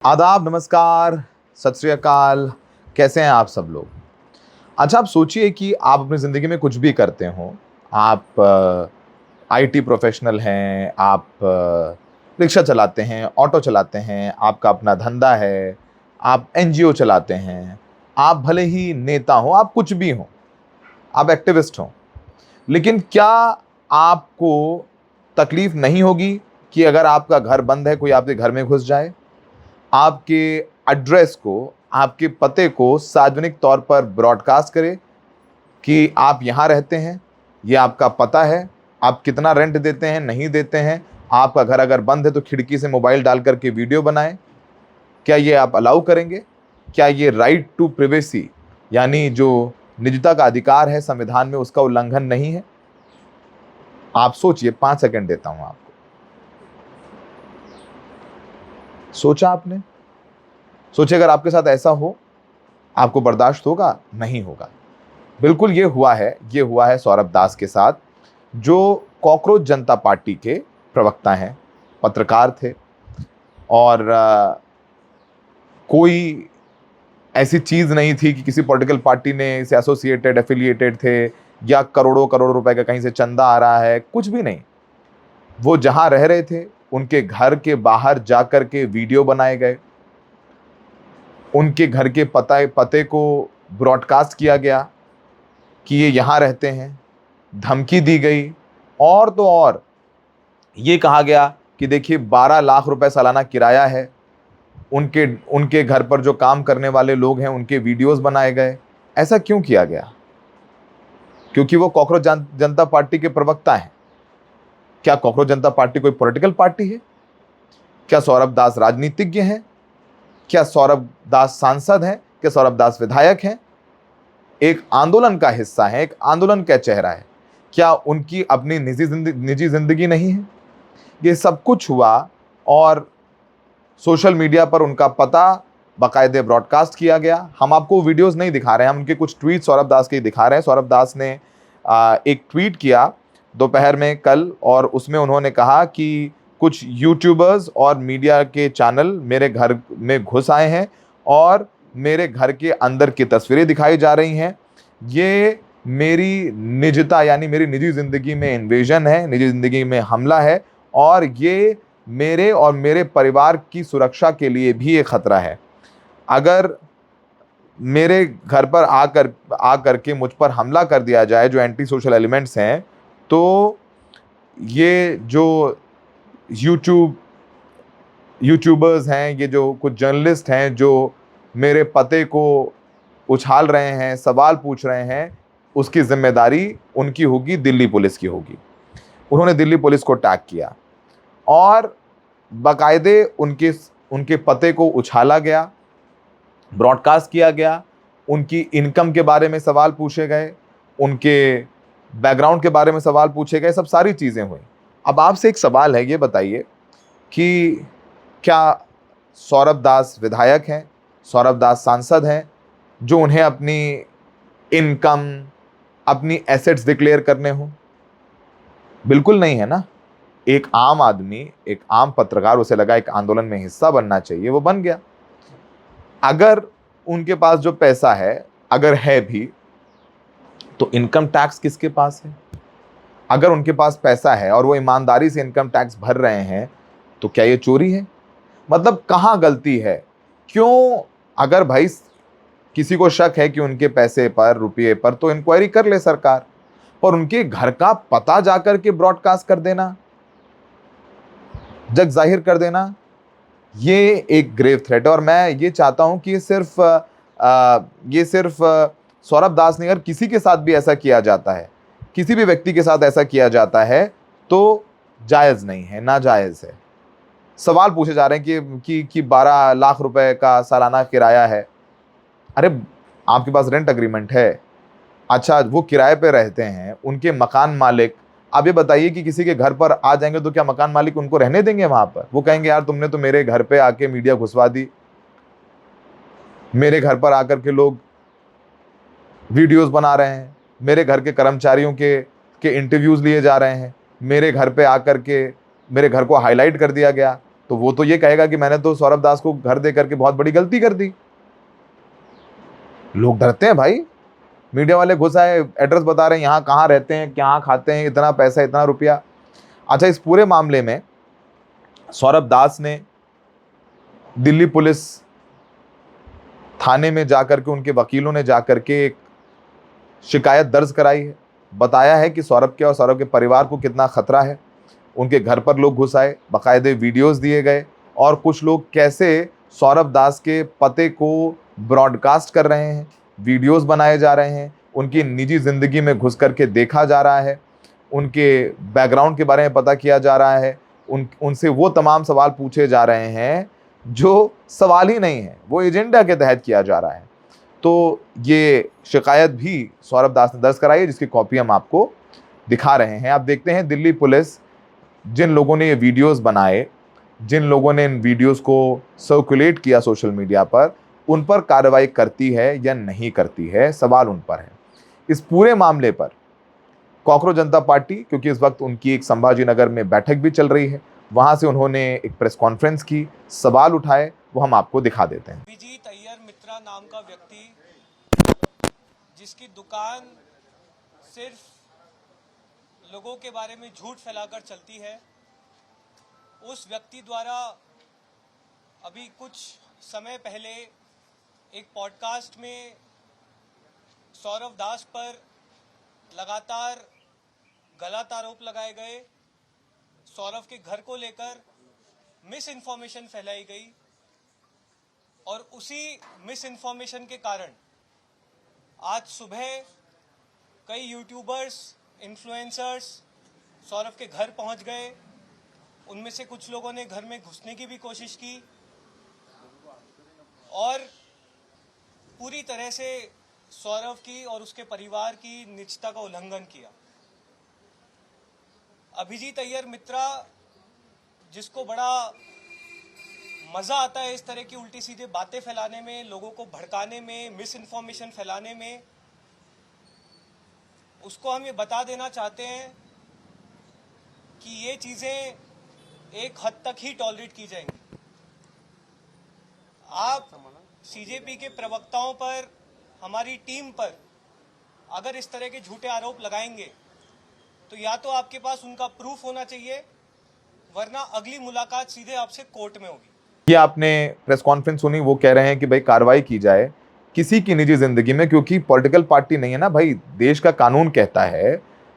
आदाब, नमस्कार, सत श्री अकाल। कैसे हैं आप सब लोग? अच्छा, आप सोचिए कि आप अपनी ज़िंदगी में कुछ भी करते हो। आप आईटी प्रोफेशनल हैं, आप रिक्शा चलाते हैं, ऑटो चलाते हैं, आपका अपना धंधा है, आप एनजीओ चलाते हैं, आप भले ही नेता हो, आप कुछ भी हों, आप एक्टिविस्ट हों। लेकिन क्या आपको तकलीफ़ नहीं होगी कि अगर आपका घर बंद है, कोई आपके घर में घुस जाए? आपके एड्रेस को, आपके पते को सार्वजनिक तौर पर ब्रॉडकास्ट करे कि आप यहाँ रहते हैं, ये आपका पता है, आप कितना रेंट देते हैं, नहीं देते हैं, आपका घर अगर बंद है तो खिड़की से मोबाइल डाल करके वीडियो बनाएं। क्या ये आप अलाउ करेंगे? क्या ये राइट टू प्राइवेसी यानी जो निजता का अधिकार है संविधान में, उसका उल्लंघन नहीं है? आप सोचिए, 5 सेकंड देता हूं आपको। सोचा आपने? सोचिए, अगर आपके साथ ऐसा हो, आपको बर्दाश्त होगा? नहीं होगा। बिल्कुल ये हुआ है सौरभ दास के साथ, जो कॉकरोच जनता पार्टी के प्रवक्ता हैं, पत्रकार थे और कोई ऐसी चीज़ नहीं थी कि किसी पॉलिटिकल पार्टी ने इसे एफिलिएटेड थे या करोड़ों करोड़ रुपए का कहीं से चंदा आ रहा है, कुछ भी नहीं। वो जहां रह रहे थे, उनके घर के बाहर जाकर के वीडियो बनाए गए, उनके घर के पते को ब्रॉडकास्ट किया गया कि ये यहाँ रहते हैं, धमकी दी गई और तो और ये कहा गया कि देखिए 12 लाख रुपए सालाना किराया है। उनके घर पर जो काम करने वाले लोग हैं, उनके वीडियोस बनाए गए। ऐसा क्यों किया गया? क्योंकि वो कॉकरोच जनता पार्टी के प्रवक्ता हैं। क्या कॉकरोच जनता पार्टी कोई पॉलिटिकल पार्टी है? क्या सौरभ दास राजनीतिज्ञ हैं? क्या सौरभ दास सांसद हैं? क्या सौरभ दास विधायक हैं? एक आंदोलन का हिस्सा है, एक आंदोलन का चेहरा है। क्या उनकी अपनी निजी जिंदगी नहीं है? ये सब कुछ हुआ और सोशल मीडिया पर उनका पता बाकायदे ब्रॉडकास्ट किया गया। हम आपको वीडियोस नहीं दिखा रहे हैं, हम उनके कुछ ट्वीट सौरभ दास के दिखा रहे हैं। सौरभ दास ने एक ट्वीट किया दोपहर में कल, और उसमें उन्होंने कहा कि कुछ यूट्यूबर्स और मीडिया के चैनल मेरे घर में घुस आए हैं और मेरे घर के अंदर की तस्वीरें दिखाई जा रही हैं। ये मेरी निजता यानी मेरी निजी ज़िंदगी में इन्वेजन है, निजी ज़िंदगी में हमला है और ये मेरे और मेरे परिवार की सुरक्षा के लिए भी एक ख़तरा है। अगर मेरे घर पर आकर के मुझ पर हमला कर दिया जाए जो एंटी सोशल एलिमेंट्स हैं, तो ये जो यूट्यूबर्स हैं, ये जो कुछ जर्नलिस्ट हैं जो मेरे पते को उछाल रहे हैं, सवाल पूछ रहे हैं, उसकी जिम्मेदारी उनकी होगी, दिल्ली पुलिस की होगी। उन्होंने दिल्ली पुलिस को टैग किया और बाकायदे उनके पते को उछाला गया, ब्रॉडकास्ट किया गया, उनकी इनकम के बारे में सवाल पूछे गए, उनके बैकग्राउंड के बारे में सवाल पूछे गए, सब सारी चीज़ें हुई। अब आपसे एक सवाल है, ये बताइए कि क्या सौरभ दास विधायक हैं, सौरभ दास सांसद हैं, जो उन्हें अपनी इनकम, अपनी एसेट्स डिक्लेयर करने हों? बिल्कुल नहीं है ना। एक आम आदमी, एक आम पत्रकार, उसे लगा एक आंदोलन में हिस्सा बनना चाहिए, वो बन गया। अगर उनके पास जो पैसा है, अगर है भी, तो इनकम टैक्स किसके पास है? अगर उनके पास पैसा है और वो ईमानदारी से इनकम टैक्स भर रहे हैं, तो क्या ये चोरी है? मतलब कहाँ गलती है? क्यों? अगर भाई किसी को शक है कि उनके पैसे पर, रुपये पर, तो इंक्वायरी कर ले सरकार। पर उनके घर का पता जाकर के ब्रॉडकास्ट कर देना, जग जाहिर कर देना, ये एक ग्रेव थ्रेट है। और मैं ये चाहता हूं कि ये सिर्फ सौरभ दास नहीं, अगर किसी के साथ भी ऐसा किया जाता है, किसी भी व्यक्ति के साथ ऐसा किया जाता है, तो जायज़ नहीं है, नाजायज़ है। सवाल पूछे जा रहे हैं कि 12 लाख रुपए का सालाना किराया है। अरे, आपके पास रेंट एग्रीमेंट है, अच्छा वो किराए पे रहते हैं, उनके मकान मालिक, आप ये बताइए कि किसी के घर पर आ जाएंगे तो क्या मकान मालिक उनको रहने देंगे वहां पर? वो कहेंगे यार तुमने तो मेरे घर पे आके मीडिया घुसवा दी, मेरे घर पर आकर के लोग वीडियोस बना रहे हैं, मेरे घर के कर्मचारियों के इंटरव्यूज़ लिए जा रहे हैं, मेरे घर पे आकर के मेरे घर को हाईलाइट कर दिया गया, तो वो तो ये कहेगा कि मैंने तो सौरभ दास को घर दे करके बहुत बड़ी गलती कर दी। लोग डरते हैं भाई, मीडिया वाले घुस आए, एड्रेस बता रहे हैं, यहाँ कहाँ रहते हैं, क्या खाते हैं, इतना पैसा, इतना रुपया। अच्छा, इस पूरे मामले में सौरभ दास ने दिल्ली पुलिस थाने में जाकर के, उनके वकीलों ने जाकर के एक शिकायत दर्ज कराई है। बताया है कि सौरभ के और सौरभ के परिवार को कितना खतरा है। उनके घर पर लोग घुस आए, बाकायदे वीडियोस दिए गए, और कुछ लोग कैसे सौरभ दास के पते को ब्रॉडकास्ट कर रहे हैं, वीडियोस बनाए जा रहे हैं, उनकी निजी ज़िंदगी में घुस करके देखा जा रहा है, उनके बैकग्राउंड के बारे में पता किया जा रहा है, उनसे वो तमाम सवाल पूछे जा रहे हैं जो सवाल ही नहीं है, वो एजेंडा के तहत किया जा रहा है। तो ये शिकायत भी सौरभ दास ने दर्ज कराई है, जिसकी कॉपी हम आपको दिखा रहे हैं। आप देखते हैं दिल्ली पुलिस जिन लोगों ने ये वीडियोस बनाए, जिन लोगों ने इन वीडियोस को सर्कुलेट किया सोशल मीडिया पर, उन पर कार्रवाई करती है या नहीं करती है, सवाल उन पर है। इस पूरे मामले पर कॉकरोच जनता पार्टी, क्योंकि इस वक्त उनकी एक संभाजी नगर में बैठक भी चल रही है, वहां से उन्होंने एक प्रेस कॉन्फ्रेंस की, सवाल उठाए, वो हम आपको दिखा देते हैं। अभिजीत अय्यर मित्रा नाम का व्यक्ति, जिसकी दुकान सिर्फ लोगों के बारे में झूठ फैलाकर चलती है, उस व्यक्ति द्वारा अभी कुछ समय पहले एक पॉडकास्ट में सौरभ दास पर लगातार गलत आरोप लगाए गए, सौरभ के घर को लेकर मिस इन्फॉर्मेशन फैलाई गई, और उसी मिस इन्फॉर्मेशन के कारण आज सुबह कई यूट्यूबर्स, इन्फ्लुएंसर्स सौरभ के घर पहुंच गए। उनमें से कुछ लोगों ने घर में घुसने की भी कोशिश की और पूरी तरह से सौरभ की और उसके परिवार की निजता का उल्लंघन किया। अभिजीत अय्यर मित्रा, जिसको बड़ा मज़ा आता है इस तरह की उल्टी सीधे बातें फैलाने में, लोगों को भड़काने में, मिस इन्फॉर्मेशन फैलाने में, उसको हम ये बता देना चाहते हैं कि ये चीज़ें एक हद तक ही टॉलरेट की जाएंगी। आप सीजेपी के प्रवक्ताओं पर, हमारी टीम पर अगर इस तरह के झूठे आरोप लगाएंगे तो या तो आपके पास उनका प्रूफ होना चाहिए, वरना अगली मुलाकात सीधे आपसे कोर्ट में होगी। ये आपने प्रेस कॉन्फ्रेंस सुनी, वो कह रहे हैं कि भाई कार्रवाई की जाए किसी की निजी जिंदगी में, क्योंकि पॉलिटिकल पार्टी नहीं है ना भाई। देश का कानून कहता है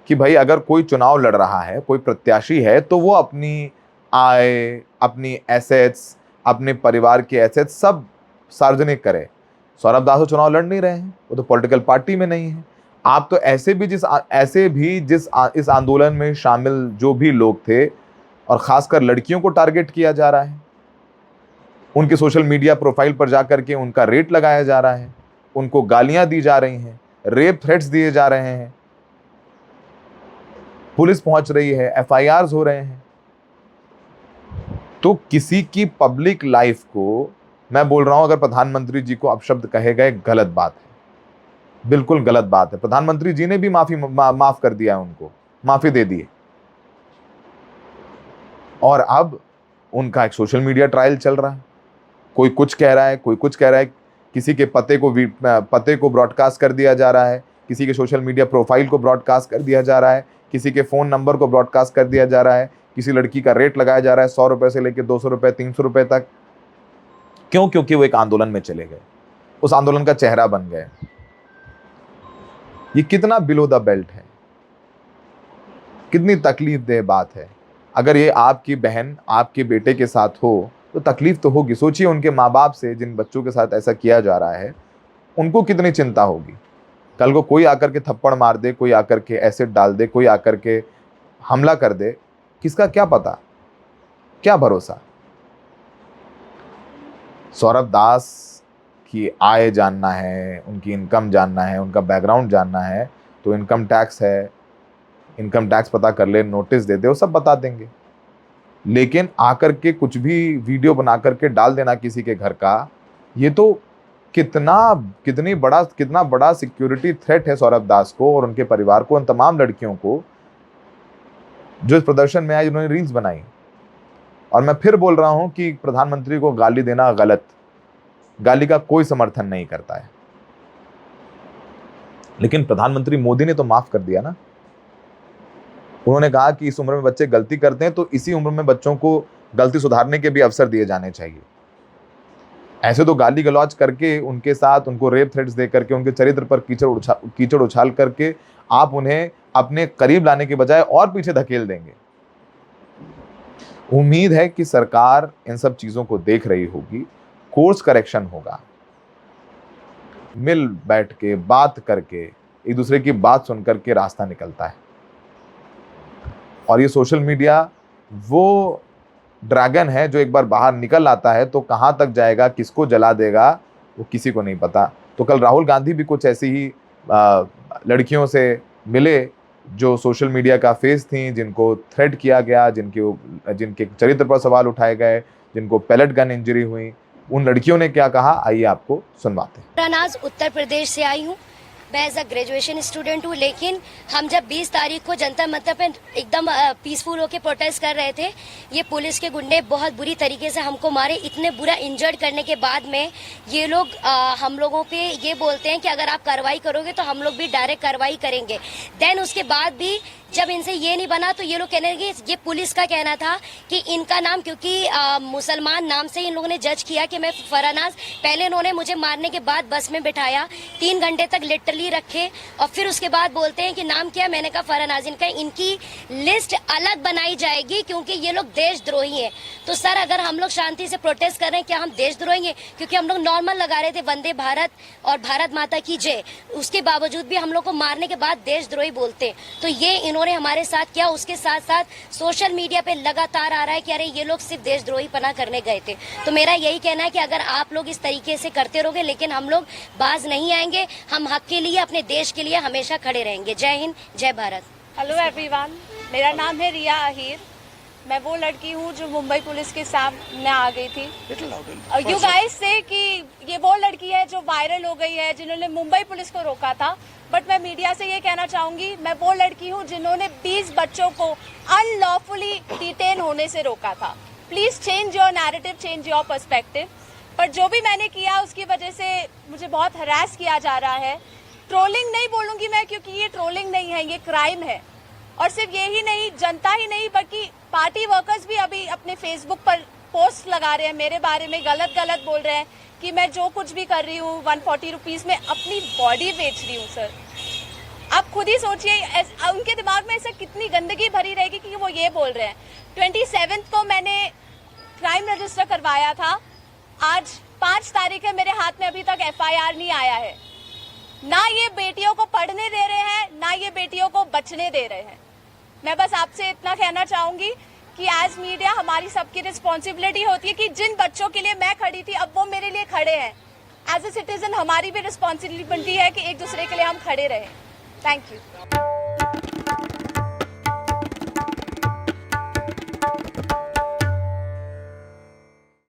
कि भाई अगर कोई चुनाव लड़ रहा है, कोई प्रत्याशी है, तो वो अपनी आय, अपनी एसेट्स, अपने परिवार के एसेट्स सब सार्वजनिक करे। सौरभ दास चुनाव लड़ नहीं रहे हैं, वो तो पॉलिटिकल पार्टी में नहीं है। आप तो ऐसे भी जिस इस आंदोलन में शामिल जो भी लोग थे, और खासकर लड़कियों को टारगेट किया जा रहा है, उनके सोशल मीडिया प्रोफाइल पर जाकर के उनका रेट लगाया जा रहा है, उनको गालियां दी जा रही हैं, रेप थ्रेट्स दिए जा रहे हैं, पुलिस पहुंच रही है, एफआईआर्स हो रहे हैं। तो किसी की पब्लिक लाइफ को, मैं बोल रहा हूं, अगर प्रधानमंत्री जी को अपशब्द कहे गए, गलत बात है, बिल्कुल गलत बात है। प्रधानमंत्री जी ने भी माफ कर दिया, उनको माफी दे दी, और अब उनका एक सोशल मीडिया ट्रायल चल रहा है। कोई कुछ कह रहा है, कोई कुछ कह रहा है, किसी के पते को ब्रॉडकास्ट कर दिया जा रहा है, किसी के सोशल मीडिया प्रोफाइल को ब्रॉडकास्ट कर दिया जा रहा है, किसी के फ़ोन नंबर को ब्रॉडकास्ट कर दिया जा रहा है, किसी लड़की का रेट लगाया जा रहा है 100 रुपये से लेकर 200 रुपये, 300 रुपये तक। क्यों? क्योंकि वो एक आंदोलन में चले गए, उस आंदोलन का चेहरा बन गए। ये कितना बिलो द बेल्ट है, कितनी तकलीफदेह बात है। अगर ये आपकी बहन, आपके बेटे के साथ हो तो तकलीफ तो होगी। सोचिए उनके माँ बाप से, जिन बच्चों के साथ ऐसा किया जा रहा है, उनको कितनी चिंता होगी। कल को कोई आकर के थप्पड़ मार दे, कोई आकर के एसिड डाल दे, कोई आकर के हमला कर दे, किसका क्या पता, क्या भरोसा। सौरभ दास की आय जानना है, उनकी इनकम जानना है, उनका बैकग्राउंड जानना है, तो इनकम टैक्स है, इनकम टैक्स पता कर ले, नोटिस दे दे, वो सब बता देंगे। लेकिन आकर के कुछ भी वीडियो बना करके डाल देना किसी के घर का, ये तो कितना बड़ा सिक्योरिटी थ्रेट है सौरभ दास को और उनके परिवार को, उन तमाम लड़कियों को जो इस प्रदर्शन में आई, जिन्होंने रील्स बनाई। और मैं फिर बोल रहा हूं कि प्रधानमंत्री को गाली देना गलत, गाली का कोई समर्थन नहीं करता है, लेकिन प्रधानमंत्री मोदी ने तो माफ कर दिया ना। उन्होंने कहा कि इस उम्र में बच्चे गलती करते हैं तो इसी उम्र में बच्चों को गलती सुधारने के भी अवसर दिए जाने चाहिए। ऐसे तो गाली गलौज करके उनके साथ उनको रेप थ्रेट्स दे करके उनके चरित्र पर कीचड़ उछाल करके आप उन्हें अपने करीब लाने के बजाय और पीछे धकेल देंगे। उम्मीद है कि सरकार इन सब चीजों को देख रही होगी, कोर्स करेक्शन होगा, मिल बैठ के बात करके एक दूसरे की बात सुनकर के रास्ता निकलता है। और ये सोशल मीडिया वो ड्रैगन है जो एक बार बाहर निकल आता है तो कहां तक जाएगा, किसको जला देगा, वो किसी को नहीं पता। तो कल राहुल गांधी भी कुछ ऐसी ही लड़कियों से मिले जो सोशल मीडिया का फेस थी, जिनको थ्रेट किया गया, जिनके चरित्र पर सवाल उठाए गए, जिनको पैलेट गन इंजरी हुई। उन लड़कियों ने क्या कहा, आइए आपको सुनवाते हैं। रानाज उत्तर प्रदेश से आई हूँ, मैं एज अ ग्रेजुएशन स्टूडेंट हूँ। लेकिन हम जब 20 तारीख को जंतर मंतर पे एकदम पीसफुल होके प्रोटेस्ट कर रहे थे, ये पुलिस के गुंडे बहुत बुरी तरीके से हमको मारे। इतने बुरा इंजर्ड करने के बाद में ये लोग हम लोगों पे ये बोलते हैं कि अगर आप कार्रवाई करोगे तो हम लोग भी डायरेक्ट कार्रवाई करेंगे। देन उसके बाद भी जब इनसे ये नहीं बना तो ये लोग कहने लगे, ये पुलिस का कहना था कि इनका नाम, क्योंकि मुसलमान नाम से इन लोगों ने जज किया कि मैं फरानाज। पहले इन्होंने मुझे मारने के बाद बस में बिठाया, 3 घंटे तक लिटरली रखे, और फिर उसके बाद बोलते हैं कि नाम क्या। मैंने कहा फरानाज। इनकी लिस्ट अलग बनाई जाएगी क्योंकि ये लोग देशद्रोही हैं। तो सर, अगर हम लोग शांति से प्रोटेस्ट कर रहे हैं, क्या हम देशद्रोही हैं? क्योंकि हम लोग नॉर्मल लगा रहे थे वंदे भारत और भारत माता की जय, उसके बावजूद भी हम लोग को मारने के बाद देशद्रोही बोलते। तो ये इन्होंने हमारे साथ किया। उसके साथ साथ सोशल मीडिया पे लगातार आ रहा है कि अरे ये लोग सिर्फ देशद्रोही पना करने गए थे। तो मेरा यही कहना है कि अगर आप लोग इस तरीके से करते रहोगे, लेकिन हम लोग बाज नहीं आएंगे। हम हक के लिए, अपने देश के लिए हमेशा खड़े रहेंगे। जय हिंद, जय भारत। हेलो एवरीवन, मेरा नाम है रिया अहीर। मैं वो लड़की हूँ जो मुंबई पुलिस के सामने आ गई थी। यू गाइस से कि ये वो लड़की है जो वायरल हो गई है, जिन्होंने मुंबई पुलिस को रोका था। बट मैं मीडिया से ये कहना चाहूंगी, मैं वो लड़की हूँ जिन्होंने 20 बच्चों को अनलॉफुली डिटेन होने से रोका था। Please change your narrative, change your perspective. पर जो भी मैंने किया उसकी वजह से मुझे बहुत हरास किया जा रहा है। ट्रोलिंग नहीं बोलूंगी मैं, क्योंकि ये ट्रोलिंग नहीं है, ये क्राइम है। और सिर्फ यही नहीं, जनता ही नहीं बल्कि पार्टी वर्कर्स भी अभी अपने फेसबुक पर पोस्ट लगा रहे हैं, मेरे बारे में गलत बोल रहे हैं कि मैं जो कुछ भी कर रही हूँ 140 रुपीज में अपनी बॉडी बेच रही हूँ। सर, आप खुद ही सोचिए, उनके दिमाग में ऐसा कितनी गंदगी भरी रहेगी कि वो ये बोल रहे हैं। 27 को मैंने क्राइम रजिस्टर करवाया था, आज 5 तारीख है, मेरे हाथ में अभी तक FIR नहीं आया है। ना ये बेटियों को पढ़ने दे रहे हैं, ना ये बेटियों को बचने दे रहे हैं। मैं बस आपसे इतना कहना चाहूंगी कि एज मीडिया हमारी सबकी रिस्पॉन्सिबिलिटी होती है कि जिन बच्चों के लिए मैं खड़ी थी, अब वो मेरे लिए खड़े हैं। एज ए सिटीजन हमारी भी रिस्पॉन्सिबिलिटी है कि एक दूसरे के लिए हम खड़े रहें। Thank you.